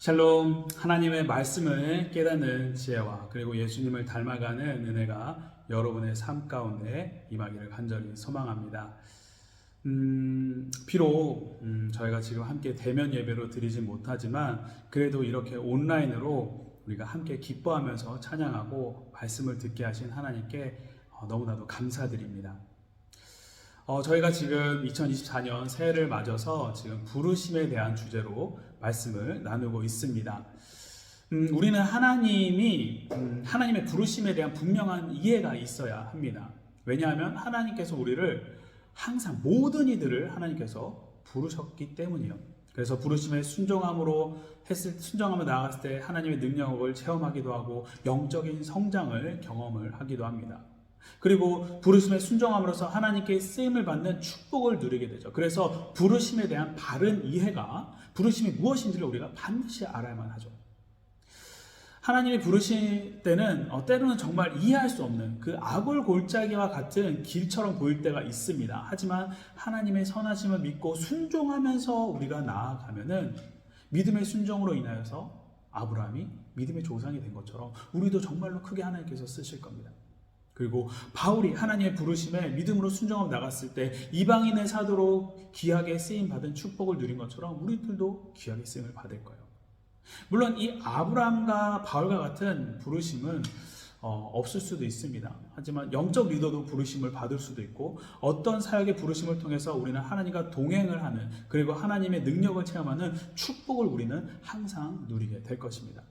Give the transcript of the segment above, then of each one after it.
샬롬, 하나님의 말씀을 깨닫는 지혜와 그리고 예수님을 닮아가는 은혜가 여러분의 삶 가운데 임하기를 간절히 소망합니다. 비록 저희가 지금 함께 대면 예배로 드리진 못하지만 그래도 이렇게 온라인으로 우리가 함께 기뻐하면서 찬양하고 말씀을 듣게 하신 하나님께 너무나도 감사드립니다. 저희가 지금 2024년 새해를 맞아서 지금 부르심에 대한 주제로 말씀을 나누고 있습니다. 우리는 하나님의 부르심에 대한 분명한 이해가 있어야 합니다. 왜냐하면 하나님께서 우리를 항상 모든 이들을 하나님께서 부르셨기 때문이요. 그래서 부르심에 순종함으로 나아갔을 때 하나님의 능력을 체험하기도 하고 영적인 성장을 경험을 하기도 합니다. 그리고 부르심에 순종함으로써 하나님께 쓰임을 받는 축복을 누리게 되죠. 그래서 부르심에 대한 바른 이해가 부르심이 무엇인지를 우리가 반드시 알아야만 하죠. 하나님이 부르실 때는 때로는 정말 이해할 수 없는 그 아골 골짜기와 같은 길처럼 보일 때가 있습니다. 하지만 하나님의 선하심을 믿고 순종하면서 우리가 나아가면은 믿음의 순종으로 인하여서 아브라함이 믿음의 조상이 된 것처럼 우리도 정말로 크게 하나님께서 쓰실 겁니다. 그리고 바울이 하나님의 부르심에 믿음으로 순종하고 나갔을 때 이방인의 사도로 귀하게 쓰임받은 축복을 누린 것처럼 우리들도 귀하게 쓰임을 받을 거예요. 물론 이 아브라함과 바울과 같은 부르심은 없을 수도 있습니다. 하지만 영적 리더도 부르심을 받을 수도 있고 어떤 사역의 부르심을 통해서 우리는 하나님과 동행을 하는 그리고 하나님의 능력을 체험하는 축복을 우리는 항상 누리게 될 것입니다.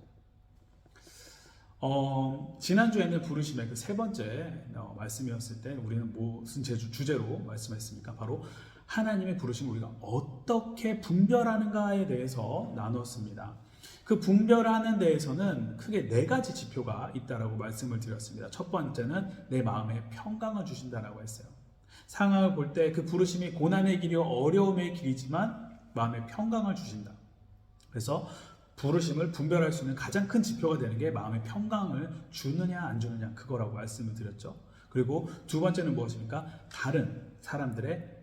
지난주에는 부르심의 그 세 번째 말씀이었을 때 우리는 무슨 주제로 말씀했습니까? 바로 하나님의 부르심을 우리가 어떻게 분별하는가에 대해서 나눴습니다. 그 분별하는 데에서는 크게 네 가지 지표가 있다라고 말씀을 드렸습니다. 첫 번째는 내 마음에 평강을 주신다라고 했어요. 상황을 볼 때 그 부르심이 고난의 길이요 어려움의 길이지만 마음에 평강을 주신다. 그래서 부르심을 분별할 수 있는 가장 큰 지표가 되는 게 마음의 평강을 주느냐 안 주느냐 그거라고 말씀을 드렸죠. 그리고 두 번째는 무엇입니까? 다른 사람들의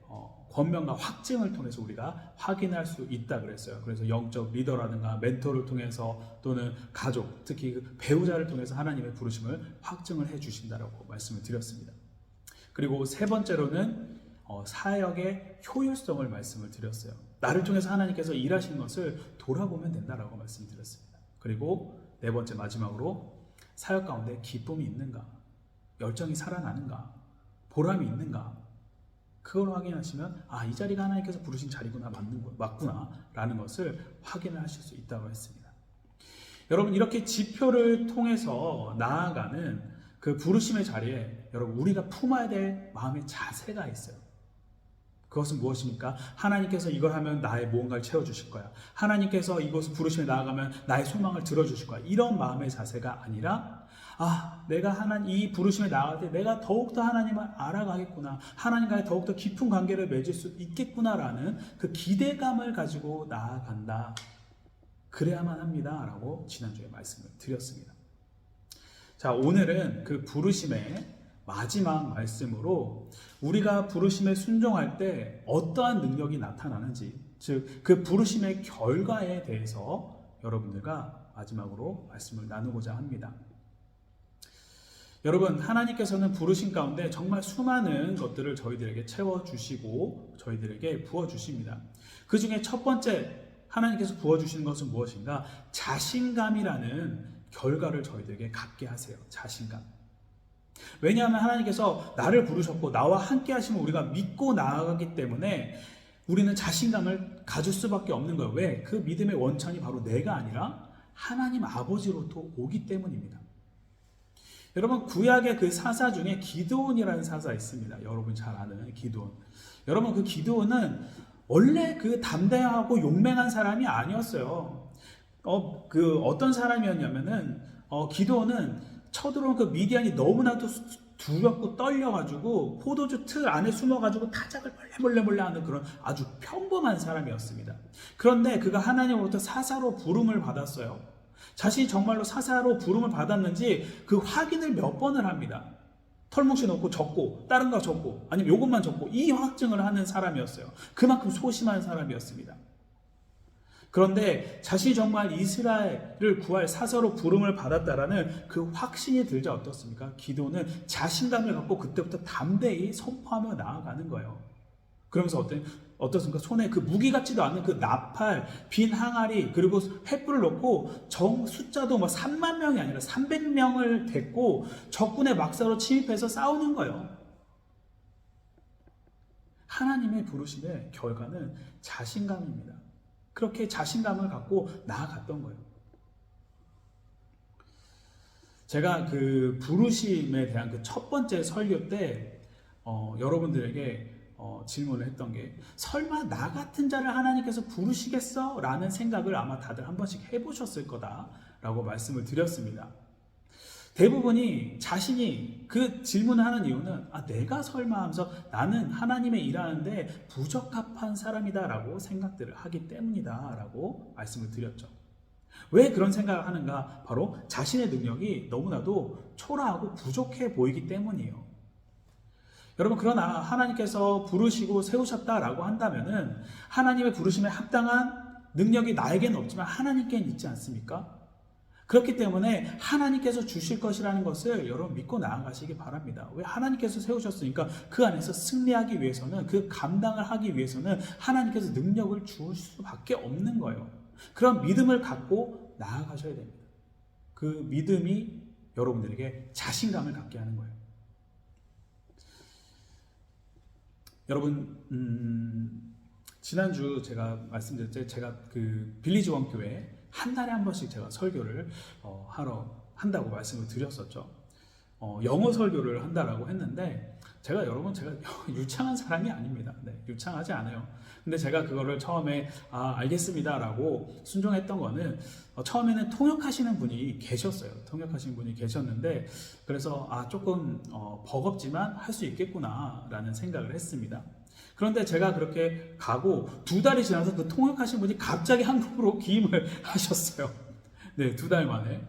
권면과 확증을 통해서 우리가 확인할 수 있다 그랬어요. 그래서 영적 리더라든가 멘토를 통해서 또는 가족, 특히 그 배우자를 통해서 하나님의 부르심을 확증을 해 주신다라고 말씀을 드렸습니다. 그리고 세 번째로는 사역의 효율성을 말씀을 드렸어요. 나를 통해서 하나님께서 일하시는 것을 돌아보면 된다라고 말씀드렸습니다. 그리고 네 번째 마지막으로 사역 가운데 기쁨이 있는가, 열정이 살아나는가, 보람이 있는가 그걸 확인하시면 이 자리가 하나님께서 부르신 자리구나 맞구나 라는 것을 확인을 하실 수 있다고 했습니다. 여러분 이렇게 지표를 통해서 나아가는 그 부르심의 자리에 여러분 우리가 품어야 될 마음의 자세가 있어요. 그것은 무엇입니까? 하나님께서 이걸 하면 나의 무언가를 채워주실 거야. 하나님께서 이곳 부르심에 나아가면 나의 소망을 들어주실 거야. 이런 마음의 자세가 아니라 내가 이 부르심에 나아갈 때 내가 더욱더 하나님을 알아가겠구나. 하나님과의 더욱더 깊은 관계를 맺을 수 있겠구나라는 그 기대감을 가지고 나아간다. 그래야만 합니다. 라고 지난주에 말씀을 드렸습니다. 자, 오늘은 그 부르심의 마지막 말씀으로 우리가 부르심에 순종할 때 어떠한 능력이 나타나는지, 즉 그 부르심의 결과에 대해서 여러분들과 마지막으로 말씀을 나누고자 합니다. 여러분, 하나님께서는 부르심 가운데 정말 수많은 것들을 저희들에게 채워주시고 저희들에게 부어주십니다. 그 중에 첫 번째 하나님께서 부어주시는 것은 무엇인가? 자신감이라는 결과를 저희들에게 갖게 하세요. 자신감. 왜냐하면 하나님께서 나를 부르셨고 나와 함께 하시면 우리가 믿고 나아가기 때문에 우리는 자신감을 가질 수밖에 없는 거예요. 왜? 그 믿음의 원천이 바로 내가 아니라 하나님 아버지로부터 오기 때문입니다. 여러분 구약의 그 사사 중에 기드온이라는 사사 있습니다. 여러분 잘 아는 기드온. 여러분 그 기드온은 원래 그 담대하고 용맹한 사람이 아니었어요. 어떤 사람이었냐면은 기드온은 쳐들어온 그 미디안이 너무나도 두렵고 떨려가지고 포도주 틀 안에 숨어가지고 타작을 몰래 하는 그런 아주 평범한 사람이었습니다. 그런데 그가 하나님으로부터 사사로 부름을 받았어요. 자신이 정말로 사사로 부름을 받았는지 그 확인을 몇 번을 합니다. 털뭉치 놓고 적고 다른 거 적고 아니면 이것만 적고 이 확증을 하는 사람이었어요. 그만큼 소심한 사람이었습니다. 그런데 자신이 정말 이스라엘을 구할 사서로 부름을 받았다라는 그 확신이 들자 어떻습니까? 기도는 자신감을 갖고 그때부터 담대히 선포하며 나아가는 거예요. 그러면서 어떻습니까? 손에 그 무기 같지도 않은 그 나팔, 빈 항아리, 그리고 횃불을 놓고 숫자도 3만 명이 아니라 300명을 데리고 적군의 막사로 침입해서 싸우는 거예요. 하나님의 부르심의 결과는 자신감입니다. 그렇게 자신감을 갖고 나아갔던 거예요. 제가 그 부르심에 대한 그 첫 번째 설교 때 여러분들에게 질문을 했던 게, 설마 나 같은 자를 하나님께서 부르시겠어? 라는 생각을 아마 다들 한 번씩 해보셨을 거다라고 말씀을 드렸습니다. 대부분이 자신이 그 질문을 하는 이유는 내가 설마 하면서 나는 하나님의 일하는데 부적합한 사람이다 라고 생각들을 하기 때문이다 라고 말씀을 드렸죠. 왜 그런 생각을 하는가? 바로 자신의 능력이 너무나도 초라하고 부족해 보이기 때문이에요. 여러분, 그러나 하나님께서 부르시고 세우셨다라고 한다면은 하나님의 부르심에 합당한 능력이 나에게는 없지만 하나님께는 있지 않습니까? 그렇기 때문에 하나님께서 주실 것이라는 것을 여러분 믿고 나아가시기 바랍니다. 왜? 하나님께서 세우셨으니까 그 안에서 승리하기 위해서는, 그 감당을 하기 위해서는 하나님께서 능력을 주실 수밖에 없는 거예요. 그런 믿음을 갖고 나아가셔야 됩니다. 그 믿음이 여러분들에게 자신감을 갖게 하는 거예요. 여러분, 지난주 제가 말씀드렸을 때 제가 그 빌리지 원교회 한 달에 한 번씩 제가 설교를 한다고 말씀을 드렸었죠. 영어 설교를 한다라고 했는데 제가 유창한 사람이 아닙니다. 네, 유창하지 않아요. 근데 제가 그거를 처음에 알겠습니다라고 순종했던 거는 처음에는 통역하시는 분이 계셨어요. 통역하시는 분이 계셨는데 그래서 조금 버겁지만 할 수 있겠구나라는 생각을 했습니다. 그런데 제가 그렇게 가고 2달이 지나서 그 통역하신 분이 갑자기 한국으로 기임을 하셨어요. 네, 2달 만에.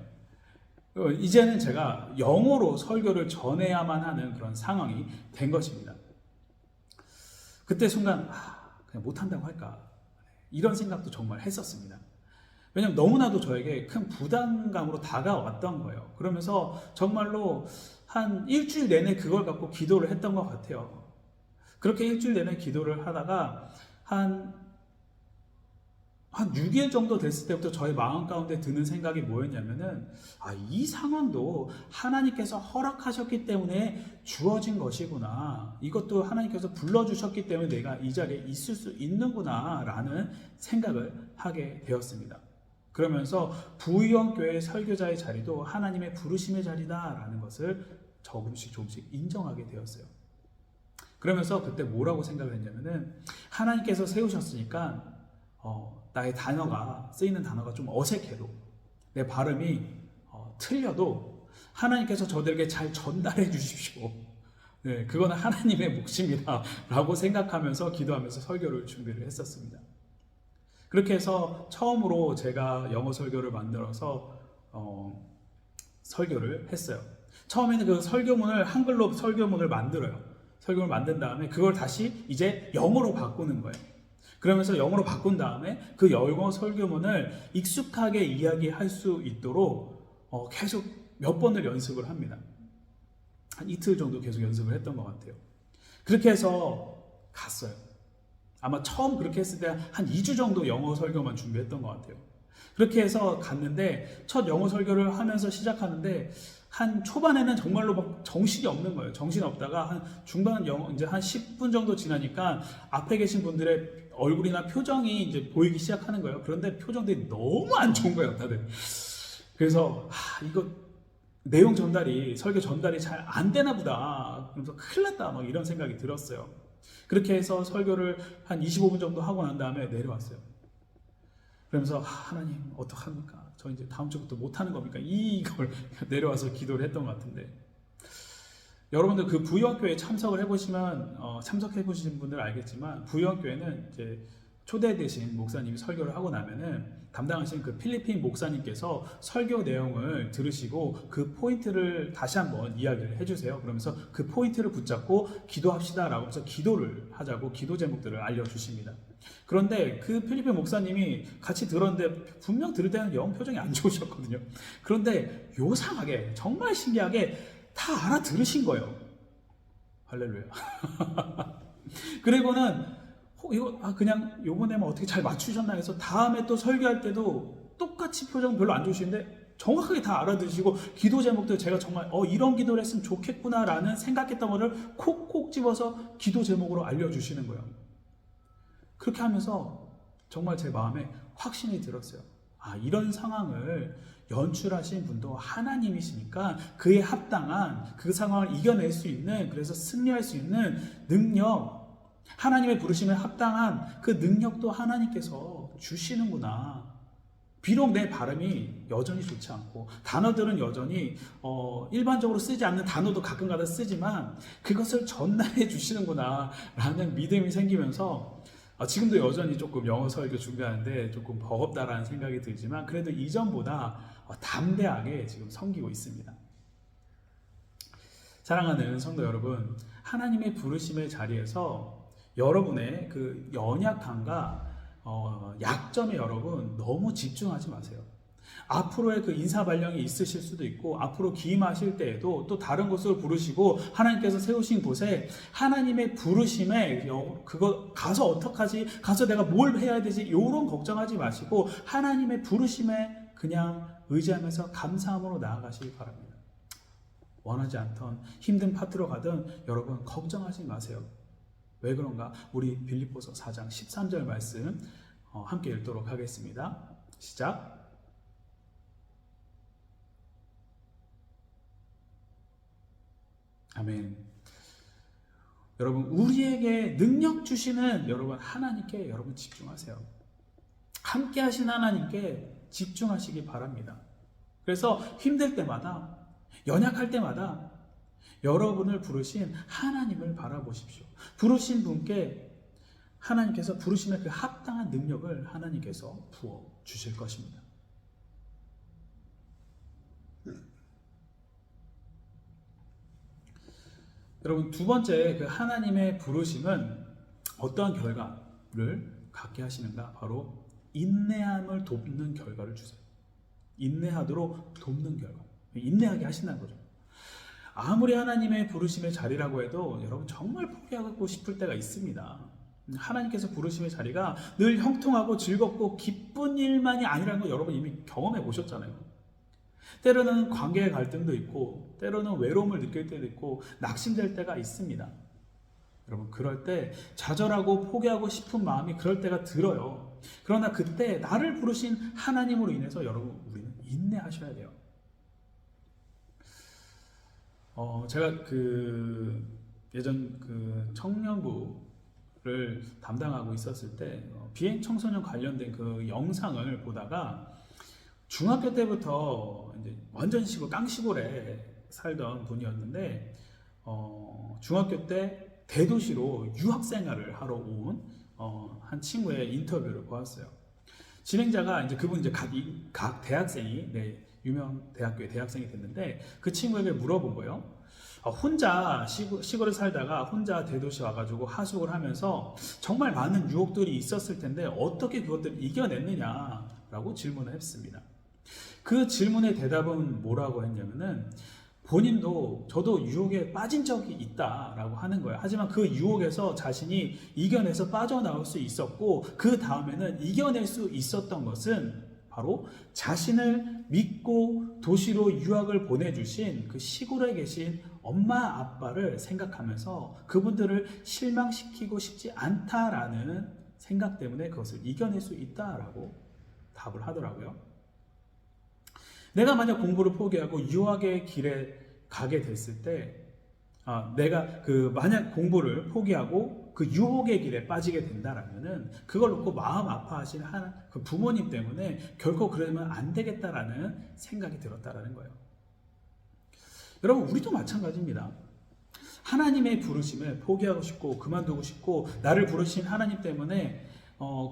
이제는 제가 영어로 설교를 전해야만 하는 그런 상황이 된 것입니다. 그때 순간 그냥 못한다고 할까, 이런 생각도 정말 했었습니다. 왜냐하면 너무나도 저에게 큰 부담감으로 다가왔던 거예요. 그러면서 정말로 한 일주일 내내 그걸 갖고 기도를 했던 것 같아요. 그렇게 일주일 내내 기도를 하다가 한 6일 정도 됐을 때부터 저의 마음 가운데 드는 생각이 뭐였냐면은 이 상황도 하나님께서 허락하셨기 때문에 주어진 것이구나, 이것도 하나님께서 불러주셨기 때문에 내가 이 자리에 있을 수 있는구나 라는 생각을 하게 되었습니다. 그러면서 부의원교회 설교자의 자리도 하나님의 부르심의 자리다 라는 것을 조금씩 인정하게 되었어요. 그러면서 그때 뭐라고 생각을 했냐면은, 하나님께서 세우셨으니까 나의 단어가, 쓰이는 단어가 좀 어색해도, 내 발음이 틀려도 하나님께서 저들에게 잘 전달해 주십시오. 네, 그거는 하나님의 몫입니다 라고 생각하면서 기도하면서 설교를 준비를 했었습니다. 그렇게 해서 처음으로 제가 영어 설교를 만들어서 설교를 했어요. 처음에는 그 설교문을, 한글로 설교문을 만들어요. 설교를 만든 다음에 그걸 다시 이제 영어로 바꾸는 거예요. 그러면서 영어로 바꾼 다음에 그 영어 설교문을 익숙하게 이야기할 수 있도록 계속 몇 번을 연습을 합니다. 한 이틀 정도 계속 연습을 했던 것 같아요. 그렇게 해서 갔어요. 아마 처음 그렇게 했을 때 한 2주 정도 영어 설교만 준비했던 것 같아요. 그렇게 해서 갔는데 첫 영어 설교를 하면서 시작하는데 한 초반에는 정말로 막 정신이 없는 거예요. 정신 없다가 한 중반 이제 한 10분 정도 지나니까 앞에 계신 분들의 얼굴이나 표정이 이제 보이기 시작하는 거예요. 그런데 표정들이 너무 안 좋은 거예요, 다들. 그래서 이거 내용 전달이, 설교 전달이 잘 안 되나 보다. 그래서 큰일 났다, 막 이런 생각이 들었어요. 그렇게 해서 설교를 한 25분 정도 하고 난 다음에 내려왔어요. 그러면서 하나님 어떡합니까? 저 이제 다음 주부터 못하는 겁니까? 이걸 내려와서 기도를 했던 것 같은데, 여러분들 그 부의원교회에 참석을 해보시면 참석해보신 분들 알겠지만, 부의원교회는 이제 초대되신 목사님이 설교를 하고 나면은 담당하신 그 필리핀 목사님께서 설교 내용을 들으시고 그 포인트를 다시 한번 이야기를 해주세요. 그러면서 그 포인트를 붙잡고 기도합시다라고 해서 기도를 하자고 기도 제목들을 알려주십니다. 그런데 그 필리핀 목사님이 같이 들었는데 분명 들을 때는 영 표정이 안 좋으셨거든요. 그런데 요상하게 정말 신기하게 다 알아들으신 거예요. 할렐루야. 그리고는 이거 그냥 요번에만 어떻게 잘 맞추셨나 해서 다음에 또 설교할 때도 똑같이 표정 별로 안 좋으신데 정확하게 다 알아들으시고 기도 제목도 제가 정말 이런 기도를 했으면 좋겠구나 라는 생각했던 거를 콕콕 집어서 기도 제목으로 알려주시는 거예요. 그렇게 하면서 정말 제 마음에 확신이 들었어요. 이런 상황을 연출하신 분도 하나님이시니까 그에 합당한 그 상황을 이겨낼 수 있는, 그래서 승리할 수 있는 능력, 하나님의 부르심에 합당한 그 능력도 하나님께서 주시는구나. 비록 내 발음이 여전히 좋지 않고 단어들은 여전히 일반적으로 쓰지 않는 단어도 가끔가다 쓰지만 그것을 전달해 주시는구나 라는 믿음이 생기면서 지금도 여전히 조금 영어 설교 준비하는데 조금 버겁다라는 생각이 들지만 그래도 이전보다 담대하게 지금 섬기고 있습니다. 사랑하는 성도 여러분, 하나님의 부르심의 자리에서 여러분의 그 연약함과 약점에 여러분 너무 집중하지 마세요. 앞으로의 그 인사발령이 있으실 수도 있고 앞으로 기임하실 때에도 또 다른 곳으로 부르시고 하나님께서 세우신 곳에 하나님의 부르심에 그거 가서 어떡하지? 가서 내가 뭘 해야 되지? 이런 걱정하지 마시고 하나님의 부르심에 그냥 의지하면서 감사함으로 나아가시기 바랍니다. 원하지 않던 힘든 파트로 가든 여러분 걱정하지 마세요. 왜 그런가? 우리 빌립보서 4장 13절 말씀 함께 읽도록 하겠습니다. 시작. 아멘. 여러분, 우리에게 능력 주시는 여러분 하나님께 여러분 집중하세요. 함께 하신 하나님께 집중하시기 바랍니다. 그래서 힘들 때마다, 연약할 때마다 여러분을 부르신 하나님을 바라보십시오. 부르신 분께 하나님께서 부르심의 그 합당한 능력을 하나님께서 부어 주실 것입니다. 여러분, 두 번째 그 하나님의 부르심은 어떠한 결과를 갖게 하시는가? 바로 인내함을 돕는 결과를 주세요. 인내하도록 돕는 결과. 인내하게 하신다는 거죠. 아무리 하나님의 부르심의 자리라고 해도 여러분 정말 포기하고 싶을 때가 있습니다. 하나님께서 부르심의 자리가 늘 형통하고 즐겁고 기쁜 일만이 아니라는 거 여러분 이미 경험해 보셨잖아요. 때로는 관계의 갈등도 있고 때로는 외로움을 느낄 때도 있고 낙심될 때가 있습니다. 여러분 그럴 때 좌절하고 포기하고 싶은 마음이 그럴 때가 들어요. 그러나 그때 나를 부르신 하나님으로 인해서 여러분 우리는 인내하셔야 돼요. 제가 예전 청년부를 담당하고 있었을 때 비행 청소년 관련된 그 영상을 보다가 중학교 때부터 이제 완전 깡시골에 살던 분이었는데 중학교 때 대도시로 유학 생활을 하러 온 한 친구의 인터뷰를 보았어요. 진행자가 그분 각 대학생이 유명 대학교의 대학생이 됐는데 그 친구에게 물어본 거예요. 혼자 시골에 살다가 혼자 대도시 와가지고 하숙을 하면서 정말 많은 유혹들이 있었을 텐데 어떻게 그것들을 이겨냈느냐라고 질문을 했습니다. 그 질문의 대답은 뭐라고 했냐면은 본인도 저도 유혹에 빠진 적이 있다라고 하는 거예요. 하지만 그 유혹에서 자신이 이겨내서 빠져나올 수 있었고 그 다음에는 이겨낼 수 있었던 것은 바로 자신을 믿고 도시로 유학을 보내주신 그 시골에 계신 엄마 아빠를 생각하면서 그분들을 실망시키고 싶지 않다라는 생각 때문에 그것을 이겨낼 수 있다라고 답을 하더라고요. 내가 만약 공부를 포기하고 유학의 길에 가게 됐을 때 내가 만약 공부를 포기하고 그 유혹의 길에 빠지게 된다라면은 그걸 놓고 마음 아파하신 그 부모님 때문에 결코 그러면 안 되겠다라는 생각이 들었다라는 거예요. 여러분 우리도 마찬가지입니다. 하나님의 부르심을 포기하고 싶고 그만두고 싶고 나를 부르신 하나님 때문에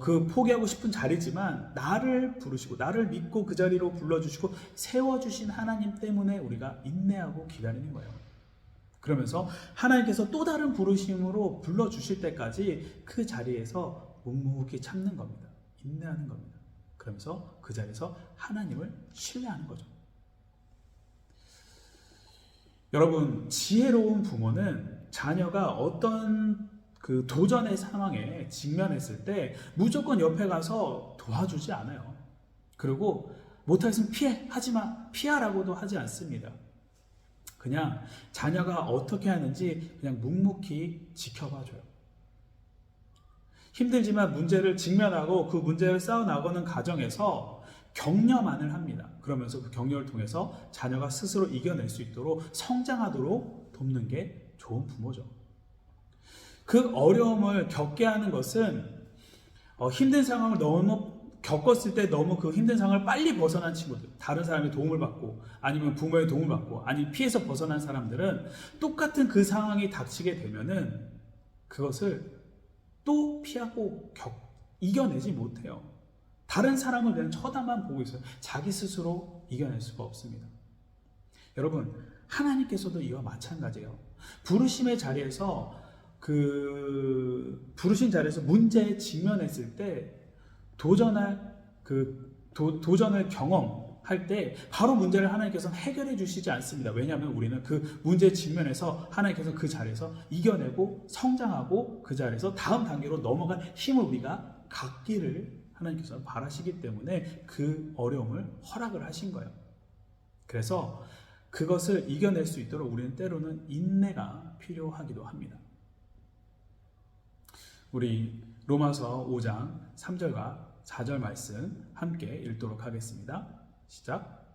그 포기하고 싶은 자리지만 나를 부르시고 나를 믿고 그 자리로 불러주시고 세워주신 하나님 때문에 우리가 인내하고 기다리는 거예요. 그러면서 하나님께서 또 다른 부르심으로 불러주실 때까지 그 자리에서 묵묵히 참는 겁니다. 인내하는 겁니다. 그러면서 그 자리에서 하나님을 신뢰하는 거죠. 여러분, 지혜로운 부모는 자녀가 어떤 그 도전의 상황에 직면했을 때 무조건 옆에 가서 도와주지 않아요. 그리고 못하겠으면 피해, 하지마, 피하라고도 하지 않습니다. 그냥 자녀가 어떻게 하는지 그냥 묵묵히 지켜봐줘요. 힘들지만 문제를 직면하고 그 문제를 싸워나가는 과정에서 격려만을 합니다. 그러면서 그 격려를 통해서 자녀가 스스로 이겨낼 수 있도록 성장하도록 돕는 게 좋은 부모죠. 그 어려움을 겪게 하는 것은 힘든 상황을 너무 겪었을 때 너무 그 힘든 상황을 빨리 벗어난 친구들, 다른 사람의 도움을 받고 아니면 부모의 도움을 받고 아니면 피해서 벗어난 사람들은 똑같은 그 상황이 닥치게 되면은 그것을 또 피하고 이겨내지 못해요. 다른 사람을 그냥 쳐다만 보고 있어요. 자기 스스로 이겨낼 수가 없습니다. 여러분, 하나님께서도 이와 마찬가지예요. 부르심의 자리에서 부르신 자리에서 문제에 직면했을 때 도전을 경험할 때 바로 문제를 하나님께서 해결해 주시지 않습니다. 왜냐하면 우리는 그 문제에 직면해서 하나님께서 그 자리에서 이겨내고 성장하고 그 자리에서 다음 단계로 넘어간 힘을 우리가 갖기를 하나님께서 바라시기 때문에 그 어려움을 허락을 하신 거예요. 그래서 그것을 이겨낼 수 있도록 우리는 때로는 인내가 필요하기도 합니다. 우리 로마서 5장 3절과 4절 말씀 함께 읽도록 하겠습니다. 시작.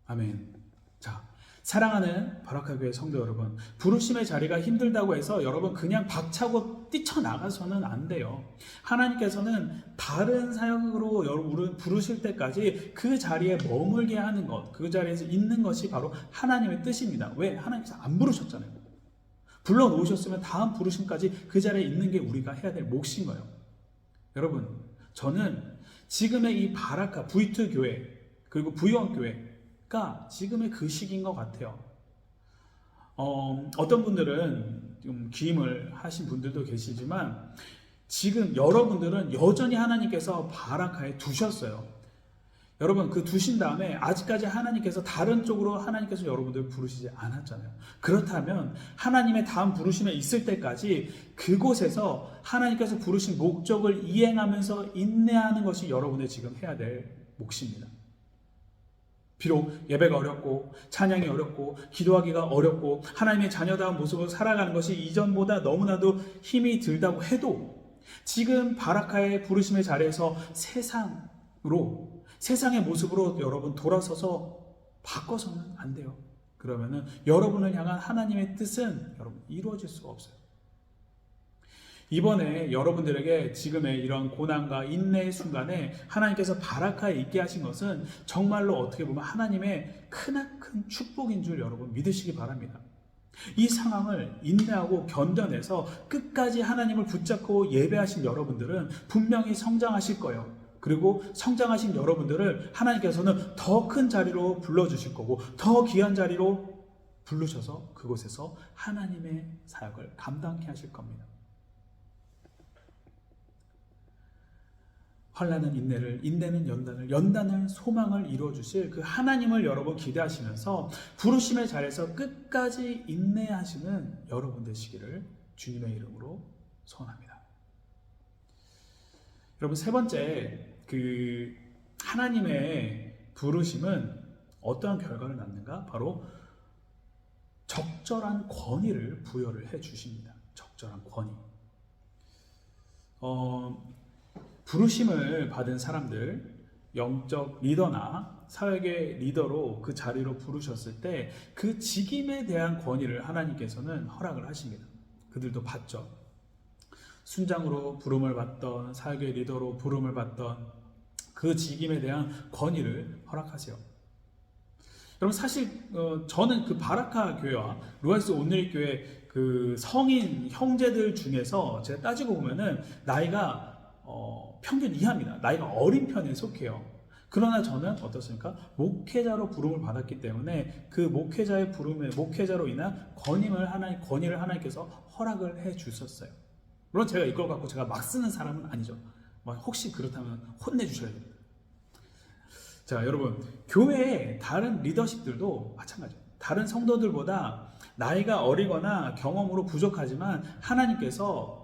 아멘. 자, 사랑하는 바라카교회 성도 여러분, 부르심의 자리가 힘들다고 해서 여러분 그냥 박차고 뛰쳐나가서는 안 돼요. 하나님께서는 다른 사역으로 여러분을 부르실 때까지 그 자리에 머물게 하는 것, 그 자리에서 있는 것이 바로 하나님의 뜻입니다. 왜? 하나님께서 안 부르셨잖아요. 불러놓으셨으면 다음 부르심까지 그 자리에 있는 게 우리가 해야 될 몫인 거예요. 여러분, 저는 지금의 이 바라카 V2 교회 그리고 V1 교회가 지금의 그 시기인 것 같아요. 어떤 분들은 좀 기임을 하신 분들도 계시지만 지금 여러분들은 여전히 하나님께서 바라카에 두셨어요. 여러분, 그 두신 다음에 아직까지 하나님께서 다른 쪽으로 하나님께서 여러분들을 부르시지 않았잖아요. 그렇다면 하나님의 다음 부르심에 있을 때까지 그곳에서 하나님께서 부르신 목적을 이행하면서 인내하는 것이 여러분의 지금 해야 될 몫입니다. 비록 예배가 어렵고 찬양이 어렵고 기도하기가 어렵고 하나님의 자녀다운 모습으로 살아가는 것이 이전보다 너무나도 힘이 들다고 해도 지금 바라카의 부르심의 자리에서 세상의 모습으로 여러분 돌아서서 바꿔서는 안 돼요. 그러면은 여러분을 향한 하나님의 뜻은 여러분 이루어질 수가 없어요. 이번에 여러분들에게 지금의 이런 고난과 인내의 순간에 하나님께서 바라카에 있게 하신 것은 정말로 어떻게 보면 하나님의 크나큰 축복인 줄 여러분 믿으시기 바랍니다. 이 상황을 인내하고 견뎌내서 끝까지 하나님을 붙잡고 예배하신 여러분들은 분명히 성장하실 거예요. 그리고 성장하신 여러분들을 하나님께서는 더 큰 자리로 불러주실 거고 더 귀한 자리로 부르셔서 그곳에서 하나님의 사역을 감당케 하실 겁니다. 환난은 인내를, 인내는 연단을, 연단은 소망을 이루어주실 그 하나님을 여러분 기대하시면서 부르심의 자리에서 끝까지 인내하시는 여러분 되시기를 주님의 이름으로 소원합니다. 여러분, 세 번째, 하나님의 부르심은 어떠한 결과를 낳는가? 바로 적절한 권위를 부여를 해 주십니다. 적절한 권위. 부르심을 받은 사람들, 영적 리더나 사역의 리더로 그 자리로 부르셨을 때 그 직임에 대한 권위를 하나님께서는 허락을 하십니다. 그들도 받죠. 순장으로 부름을 받던, 사역의 리더로 부름을 받던 그 직임에 대한 권위를 허락하세요. 여러분 사실 저는 그 바라카 교회와 루아스 온누리 교회 그 성인 형제들 중에서 제가 따지고 보면은 나이가 평균 이하입니다. 나이가 어린 편에 속해요. 그러나 저는 어떻습니까? 목회자로 부름을 받았기 때문에 그 목회자의 목회자로 인한 권위를 하나님께서 허락을 해 주셨어요. 물론 제가 이걸 갖고 제가 막 쓰는 사람은 아니죠. 혹시 그렇다면 혼내주셔야 됩니다. 자, 여러분, 교회의 다른 리더십들도 마찬가지예요. 다른 성도들보다 나이가 어리거나 경험으로 부족하지만 하나님께서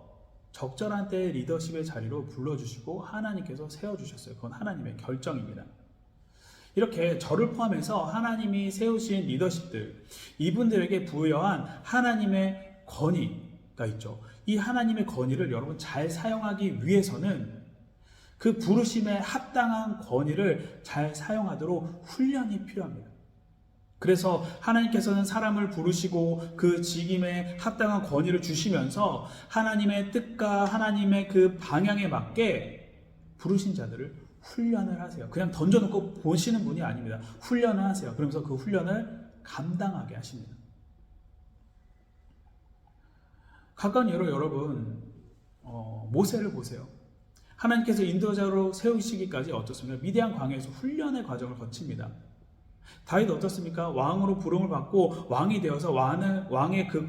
적절한 때의 리더십의 자리로 불러주시고 하나님께서 세워주셨어요. 그건 하나님의 결정입니다. 이렇게 저를 포함해서 하나님이 세우신 리더십들, 이분들에게 부여한 하나님의 권위가 있죠. 이 하나님의 권위를 여러분 잘 사용하기 위해서는 그 부르심에 합당한 권위를 잘 사용하도록 훈련이 필요합니다. 그래서 하나님께서는 사람을 부르시고 그 직임에 합당한 권위를 주시면서 하나님의 뜻과 하나님의 그 방향에 맞게 부르신 자들을 훈련을 하세요. 그냥 던져놓고 보시는 분이 아닙니다. 훈련을 하세요. 그러면서 그 훈련을 감당하게 하십니다. 가까운 예로 여러분 모세를 보세요. 하나님께서 인도자로 세우시기까지 어떻습니까? 미디안 광야에서 훈련의 과정을 거칩니다. 다윗 어떻습니까? 왕으로 부름을 받고 왕이 되어서 왕의 그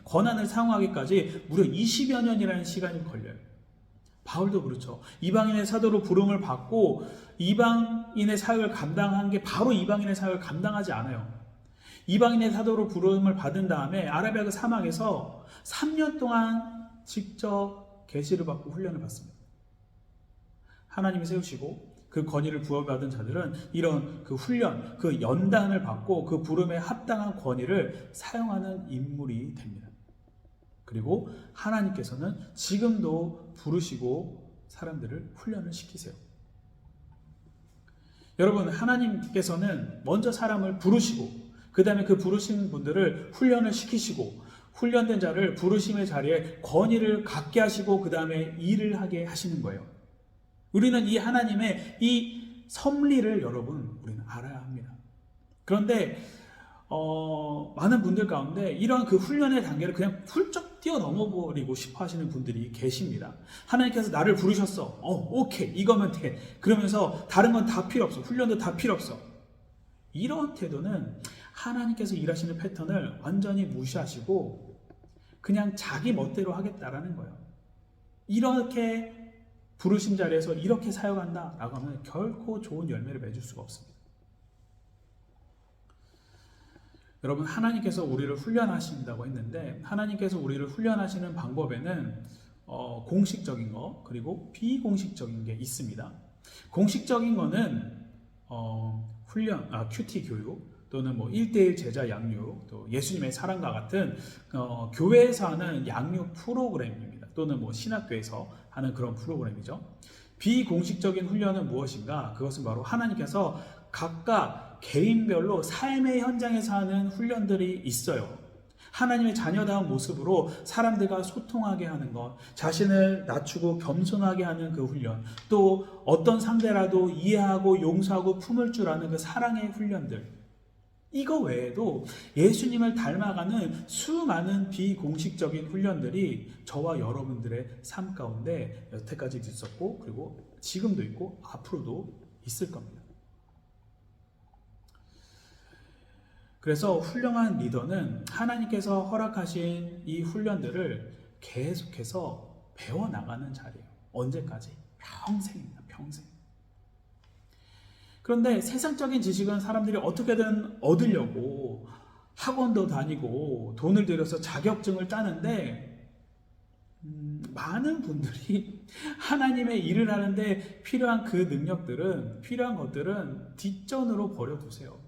권한을 사용하기까지 무려 20여 년이라는 시간이 걸려요. 바울도 그렇죠. 이방인의 사도로 부름을 받고 이방인의 사역을 감당한 게 바로 이방인의 사역을 감당하지 않아요. 이방인의 사도로 부름을 받은 다음에 아라비아 그 사막에서 3년 동안 직접 계시를 받고 훈련을 받습니다. 하나님이 세우시고 그 권위를 부여받은 자들은 이런 그 훈련, 그 연단을 받고 그 부름에 합당한 권위를 사용하는 인물이 됩니다. 그리고 하나님께서는 지금도 부르시고 사람들을 훈련을 시키세요. 여러분, 하나님께서는 먼저 사람을 부르시고 그 다음에 그 부르신 분들을 훈련을 시키시고 훈련된 자를 부르심의 자리에 권위를 갖게 하시고 그 다음에 일을 하게 하시는 거예요. 우리는 이 하나님의 이 섭리를 우리는 알아야 합니다. 그런데 많은 분들 가운데 이런 그 훈련의 단계를 그냥 훌쩍 뛰어넘어버리고 싶어 하시는 분들이 계십니다. 하나님께서 나를 부르셨어. 오케이, 이거면 돼. 그러면서 다른 건 다 필요 없어. 훈련도 다 필요 없어. 이런 태도는 하나님께서 일하시는 패턴을 완전히 무시하시고 그냥 자기 멋대로 하겠다라는 거예요. 이렇게 부르심 자리에서 이렇게 사역한다라고 하면 결코 좋은 열매를 맺을 수가 없습니다. 여러분, 하나님께서 우리를 훈련하신다고 했는데 하나님께서 우리를 훈련하시는 방법에는 공식적인 거 그리고 비공식적인 게 있습니다. 공식적인 거는 큐티 교육 또는 1:1 제자 양육, 또 예수님의 사랑과 같은 교회에서 하는 양육 프로그램입니다. 또는 신학교에서 하는 그런 프로그램이죠. 비공식적인 훈련은 무엇인가? 그것은 바로 하나님께서 각각 개인별로 삶의 현장에서 하는 훈련들이 있어요. 하나님의 자녀다운 모습으로 사람들과 소통하게 하는 것, 자신을 낮추고 겸손하게 하는 그 훈련, 또 어떤 상대라도 이해하고 용서하고 품을 줄 아는 그 사랑의 훈련들, 이거 외에도 예수님을 닮아가는 수많은 비공식적인 훈련들이 저와 여러분들의 삶 가운데 여태까지도 있었고 그리고 지금도 있고 앞으로도 있을 겁니다. 그래서 훌륭한 리더는 하나님께서 허락하신 이 훈련들을 계속해서 배워나가는 자리예요. 언제까지? 평생입니다. 평생. 그런데 세상적인 지식은 사람들이 어떻게든 얻으려고 학원도 다니고 돈을 들여서 자격증을 따는데 많은 분들이 하나님의 일을 하는데 필요한 그 능력들은, 필요한 것들은 뒷전으로 버려두세요.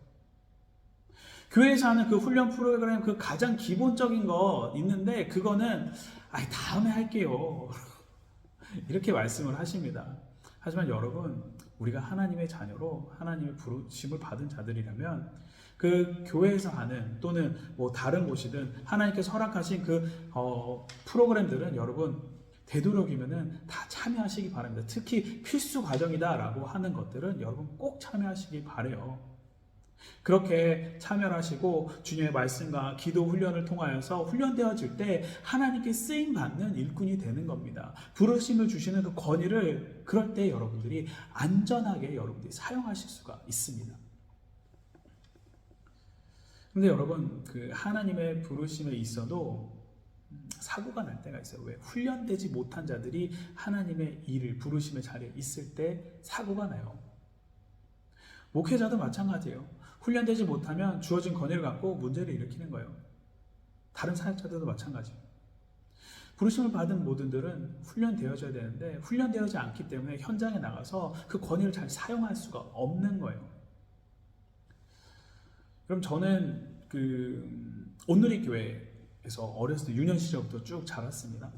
교회에서 하는 그 훈련 프로그램 그 가장 기본적인 거 있는데 그거는 다음에 할게요. 이렇게 말씀을 하십니다. 하지만 여러분, 우리가 하나님의 자녀로 하나님의 부르심을 받은 자들이라면 그 교회에서 하는 또는 다른 곳이든 하나님께서 허락하신 그 프로그램들은 여러분 되도록이면은 다 참여하시기 바랍니다. 특히 필수 과정이다라고 하는 것들은 여러분 꼭 참여하시기 바래요. 그렇게 참여하시고 주님의 말씀과 기도 훈련을 통하여서 훈련되어질 때 하나님께 쓰임 받는 일꾼이 되는 겁니다. 부르심을 주시는 그 권위를 그럴 때 여러분들이 안전하게 여러분들이 사용하실 수가 있습니다. 근데 여러분, 그 하나님의 부르심에 있어도 사고가 날 때가 있어요. 왜? 훈련되지 못한 자들이 하나님의 일을, 부르심의 자리에 있을 때 사고가 나요. 목회자도 마찬가지예요. 훈련되지 못하면 주어진 권위를 갖고 문제를 일으키는 거예요. 다른 사역자들도 마찬가지예요. 부르심을 받은 모든들은 훈련되어져야 되는데 훈련되어지지 않기 때문에 현장에 나가서 그 권위를 잘 사용할 수가 없는 거예요. 그럼 저는 그 온누리 교회에서 어렸을 때 유년 시절부터 쭉 자랐습니다.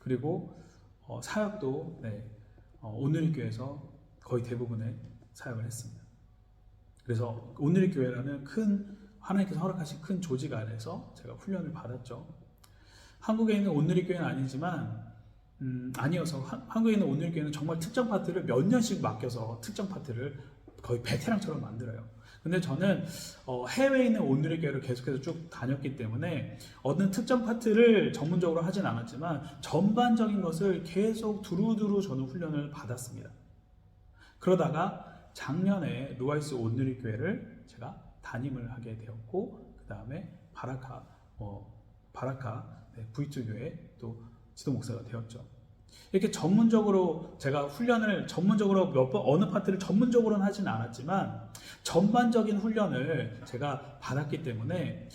그리고 사역도 온누리 교회에서 거의 대부분의 사역을 했습니다. 그래서 온누리 교회라는 큰 하나님께서 허락하신 큰 조직 안에서 제가 훈련을 받았죠. 한국에 있는 온누리 교회는 아니지만 아니어서 한국에 있는 온누리 교회는 정말 특정 파트를 몇 년씩 맡겨서 특정 파트를 거의 베테랑처럼 만들어요. 근데 저는 해외에 있는 온누리 교회를 계속해서 쭉 다녔기 때문에 어느 특정 파트를 전문적으로 하진 않았지만 전반적인 것을 계속 두루두루 저는 훈련을 받았습니다. 그러다가 작년에 루아이스 온누리 교회를 제가 담임을 하게 되었고 그 다음에 바라카 V2 교회 또 지도 목사가 되었죠. 이렇게 전문적으로 제가 훈련을 전문적으로 몇 번 어느 파트를 전문적으로는 하진 않았지만 전반적인 훈련을 제가 받았기 때문에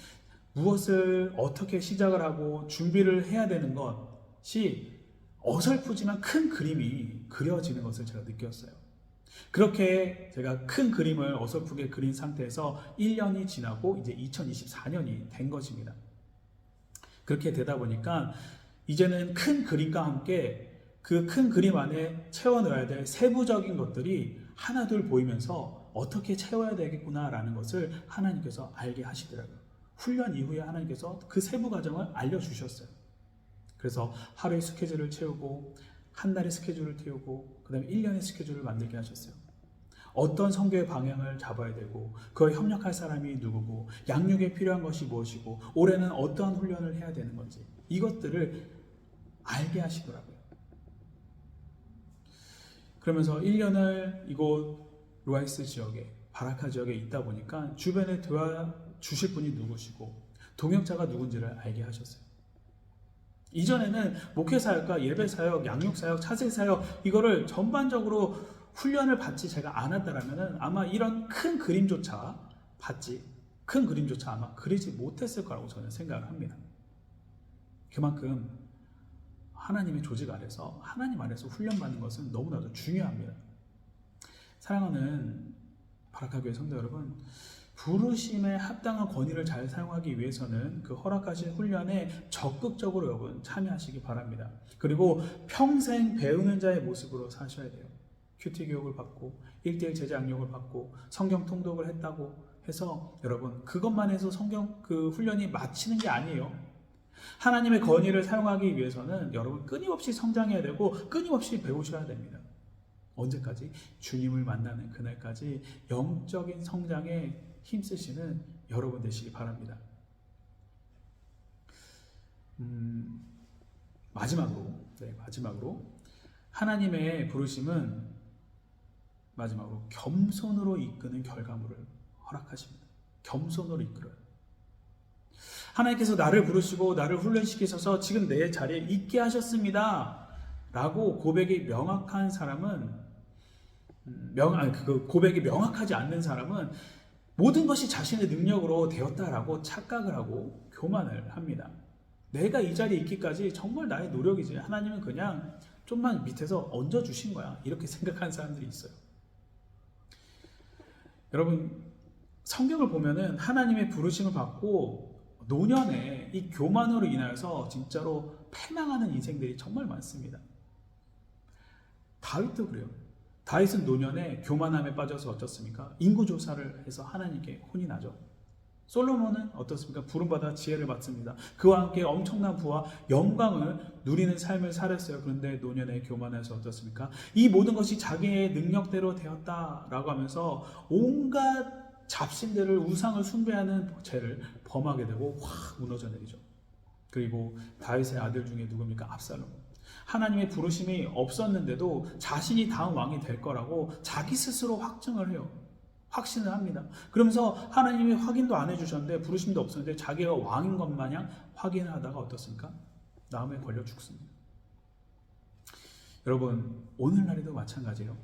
무엇을 어떻게 시작을 하고 준비를 해야 되는 것이 어설프지만 큰 그림이 그려지는 것을 제가 느꼈어요. 그렇게 제가 큰 그림을 어설프게 그린 상태에서 1년이 지나고 이제 2024년이 된 것입니다. 그렇게 되다 보니까 이제는 큰 그림과 함께 그 큰 그림 안에 채워 넣어야 될 세부적인 것들이 하나둘 보이면서 어떻게 채워야 되겠구나라는 것을 하나님께서 알게 하시더라고요. 훈련 이후에 하나님께서 그 세부 과정을 알려주셨어요. 그래서 하루의 스케줄을 채우고 한 달의 스케줄을 태우고 그 다음에 1년의 스케줄을 만들게 하셨어요. 어떤 선교의 방향을 잡아야 되고 그와 협력할 사람이 누구고 양육에 필요한 것이 무엇이고 올해는 어떠한 훈련을 해야 되는 건지 이것들을 알게 하시더라고요. 그러면서 1년을 이곳 루아이스 지역에 바라카 지역에 있다 보니까 주변에 도와주실 분이 누구시고 동역자가 누군지를 알게 하셨어요. 이전에는 목회사역과 예배사역, 양육사역, 차세사역 이거를 전반적으로 훈련을 받지 제가 않았다라면 아마 이런 큰 그림조차 아마 그리지 못했을 거라고 저는 생각을 합니다. 그만큼 하나님의 조직 아래서 하나님 아래서 훈련받는 것은 너무나도 중요합니다. 사랑하는 바라카교회 성도 여러분, 부르심에 합당한 권위를 잘 사용하기 위해서는 그 허락하신 훈련에 적극적으로 여러분 참여하시기 바랍니다. 그리고 평생 배우는 자의 모습으로 사셔야 돼요. 큐티 교육을 받고 1:1 제자 양육을 받고 성경 통독을 했다고 해서 여러분 그것만 해서 성경 그 훈련이 마치는 게 아니에요. 하나님의 권위를 사용하기 위해서는 여러분 끊임없이 성장해야 되고 끊임없이 배우셔야 됩니다. 언제까지? 주님을 만나는 그날까지 영적인 성장에 힘쓰시는 여러분 되시기 바랍니다. 마지막으로 하나님의 부르심은 마지막으로 겸손으로 이끄는 결과물을 허락하십니다. 겸손으로 이끌어요. 하나님께서 나를 부르시고 나를 훈련시키셔서 지금 내 자리에 있게 하셨습니다 라고 고백이 명확한 사람은 그 고백이 명확하지 않는 사람은 모든 것이 자신의 능력으로 되었다라고 착각을 하고 교만을 합니다. 내가 이 자리에 있기까지 정말 나의 노력이지 하나님은 그냥 좀만 밑에서 얹어주신 거야 이렇게 생각하는 사람들이 있어요. 여러분 성경을 보면은 하나님의 부르심을 받고 노년에 이 교만으로 인하여서 진짜로 패망하는 인생들이 정말 많습니다. 다윗도 그래요. 다윗은 노년에 교만함에 빠져서 어떻습니까? 인구조사를 해서 하나님께 혼이 나죠. 솔로몬은 어떻습니까? 부름받아 지혜를 받습니다. 그와 함께 엄청난 부와 영광을 누리는 삶을 살았어요. 그런데 노년에 교만해서 어떻습니까? 이 모든 것이 자기의 능력대로 되었다라고 하면서 온갖 잡신들을 우상을 숭배하는 죄를 범하게 되고 확 무너져 내리죠. 그리고 다윗의 아들 중에 누굽니까? 압살롬. 하나님의 부르심이 없었는데도 자신이 다음 왕이 될 거라고 자기 스스로 확증을 해요. 확신을 합니다. 그러면서 하나님이 확인도 안 해주셨는데 부르심도 없었는데 자기가 왕인 것 마냥 확인을 하다가 어떻습니까? 나무에 걸려 죽습니다. 여러분, 오늘날에도 마찬가지예요.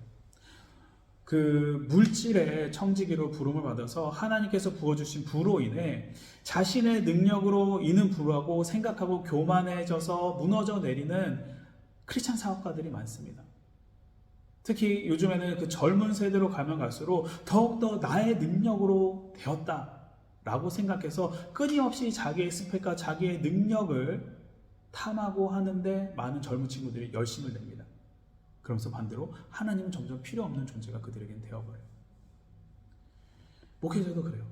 그 물질의 청지기로 부름을 받아서 하나님께서 부어주신 부로 인해 자신의 능력으로 이는 부하고 생각하고 교만해져서 무너져 내리는 크리스찬 사업가들이 많습니다. 특히 요즘에는 그 젊은 세대로 가면 갈수록 더욱더 나의 능력으로 되었다라고 생각해서 끊임없이 자기의 스펙과 자기의 능력을 탐하고 하는데 많은 젊은 친구들이 열심을 냅니다. 그러면서 반대로 하나님은 점점 필요 없는 존재가 그들에겐 되어버려요. 목회자도 그래요.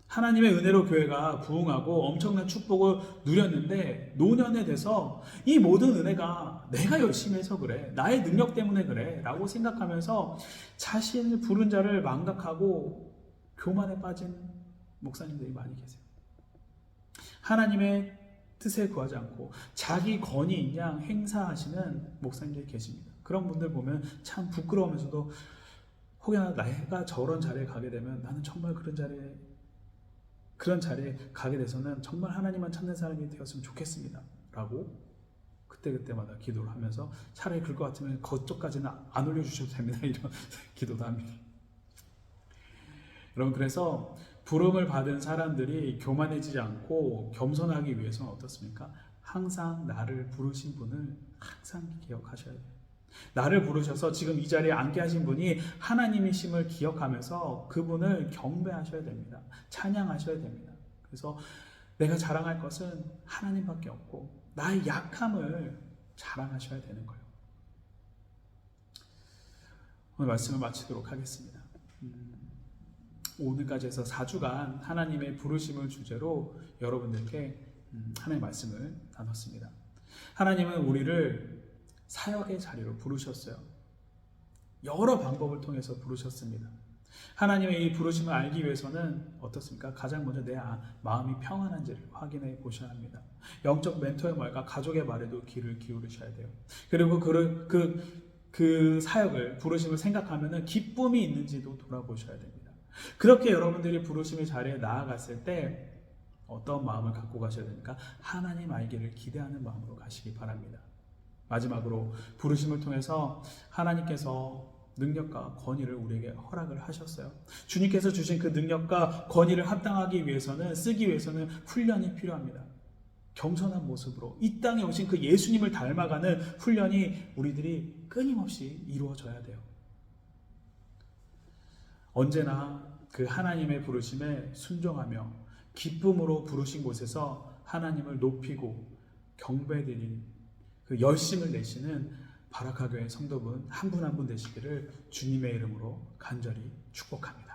하나님의 은혜로 교회가 부흥하고 엄청난 축복을 누렸는데 노년에 돼서 이 모든 은혜가 내가 열심히 해서 그래, 나의 능력 때문에 그래 라고 생각하면서 자신을 부른 자를 망각하고 교만에 빠진 목사님들이 많이 계세요. 하나님의 뜻에 구하지 않고 자기 권위인 양 행사하시는 목사님들이 계십니다. 그런 분들 보면 참 부끄러우면서도 혹여나 내가 저런 자리에 가게 되면 나는 정말 그런 자리에 가게 돼서는 정말 하나님만 찾는 사람이 되었으면 좋겠습니다 라고 그때마다 기도를 하면서 차라리 그럴 것 같으면 그쪽까지는 안 올려주셔도 됩니다 이런 기도도 합니다. 여러분, 그래서 부름을 받은 사람들이 교만해지지 않고 겸손하기 위해서는 어떻습니까? 항상 나를 부르신 분을 항상 기억하셔야 돼요. 나를 부르셔서 지금 이 자리에 앉게 하신 분이 하나님이심을 기억하면서 그분을 경배하셔야 됩니다. 찬양하셔야 됩니다. 그래서 내가 자랑할 것은 하나님밖에 없고 나의 약함을 자랑하셔야 되는 거예요. 오늘 말씀을 마치도록 하겠습니다. 오늘까지 해서 4주간 하나님의 부르심을 주제로 여러분들께 하나님의 말씀을 나눴습니다. 하나님은 우리를 사역의 자리로 부르셨어요. 여러 방법을 통해서 부르셨습니다. 하나님의 이 부르심을 알기 위해서는 어떻습니까? 가장 먼저 내 마음이 평안한지를 확인해 보셔야 합니다. 영적 멘토의 말과 가족의 말에도 귀를 기울이셔야 돼요. 그리고 그 사역을, 부르심을 생각하면 기쁨이 있는지도 돌아보셔야 됩니다. 그렇게 여러분들이 부르심의 자리에 나아갔을 때 어떤 마음을 갖고 가셔야 됩니까? 하나님 알기를 기대하는 마음으로 가시기 바랍니다. 마지막으로 부르심을 통해서 하나님께서 능력과 권위를 우리에게 허락을 하셨어요. 주님께서 주신 그 능력과 권위를 합당하기 위해서는, 쓰기 위해서는 훈련이 필요합니다. 겸손한 모습으로 이 땅에 오신 그 예수님을 닮아가는 훈련이 우리들이 끊임없이 이루어져야 돼요. 언제나 그 하나님의 부르심에 순종하며 기쁨으로 부르신 곳에서 하나님을 높이고 경배드리는 그 열심을 내시는 바라카교회 성도분 한 분 한 분 되시기를 주님의 이름으로 간절히 축복합니다.